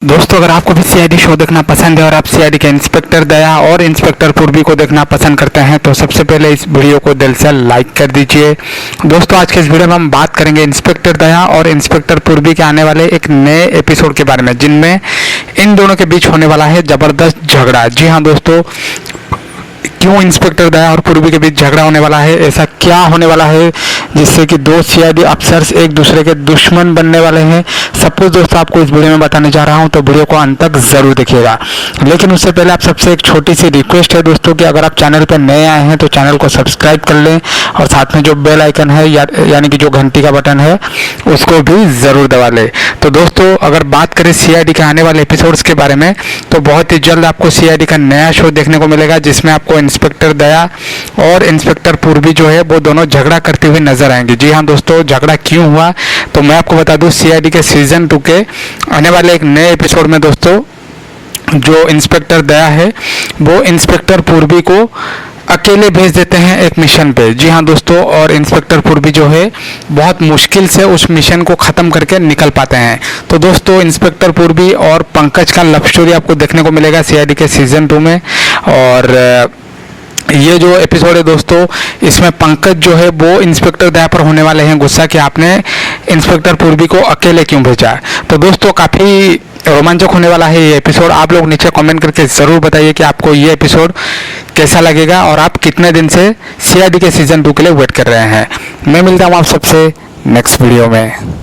दोस्तों, अगर आपको भी सीआईडी शो देखना पसंद है और आप सीआईडी के इंस्पेक्टर दया और इंस्पेक्टर पूर्वी को देखना पसंद करते हैं तो सबसे पहले इस वीडियो को दिल से लाइक कर दीजिए। दोस्तों, आज के इस वीडियो में हम बात करेंगे इंस्पेक्टर दया और इंस्पेक्टर पूर्वी के आने वाले एक नए एपिसोड के बारे में, जिनमें इन दोनों के बीच होने वाला है जबरदस्त झगड़ा। जी हाँ दोस्तों, क्यों इंस्पेक्टर दया और पूर्वी के बीच झगड़ा होने वाला है, ऐसा क्या होने वाला है जिससे कि दो सीआईडी अफसर्स एक दूसरे के दुश्मन बनने वाले हैं, सब कुछ दोस्तों आपको इस वीडियो में बताने जा रहा हूं, तो वीडियो को अंत तक जरूर देखिएगा। लेकिन उससे पहले आप सबसे एक छोटी सी रिक्वेस्ट है दोस्तों कि अगर आप चैनल पर नए आए हैं तो चैनल को सब्सक्राइब कर लें और साथ में जो बेल आइकन है यानी कि जो घंटी का बटन है उसको भी जरूर दबा लें। तो दोस्तों, अगर बात करें सीआईडी के आने वाले एपिसोड्स के बारे में तो बहुत ही जल्द आपको सीआईडी का नया शो देखने को मिलेगा, जिसमें आपको इंस्पेक्टर दया और इंस्पेक्टर पूर्वी जो है वो दोनों झगड़ा करते हुए नजर आएंगे। जी हाँ दोस्तों, झगड़ा क्यों हुआ तो मैं आपको बता दूं, सीआईडी के सीजन 2 के आने वाले एक नए एपिसोड में दोस्तों जो इंस्पेक्टर दया है वो इंस्पेक्टर पूर्वी को अकेले भेज देते हैं एक मिशन पे। जी हाँ दोस्तों, और इंस्पेक्टर पूर्वी जो है बहुत मुश्किल से उस मिशन को ख़त्म करके निकल पाते हैं। तो दोस्तों, इंस्पेक्टर पूर्वी और पंकज का लव स्टोरी आपको देखने को मिलेगा सीआईडी के सीजन 2 में। और ये जो एपिसोड है दोस्तों, इसमें पंकज जो है वो इंस्पेक्टर दया पर होने वाले हैं गुस्सा कि आपने इंस्पेक्टर पूर्वी को अकेले क्यों भेजा। तो दोस्तों, काफ़ी रोमांचक होने वाला है ये एपिसोड। आप लोग नीचे कमेंट करके ज़रूर बताइए कि आपको ये एपिसोड कैसा लगेगा और आप कितने दिन से सीआईडी के सीजन 2 के लिए वेट कर रहे हैं। मैं मिलता हूँ आप सबसे नेक्स्ट वीडियो में।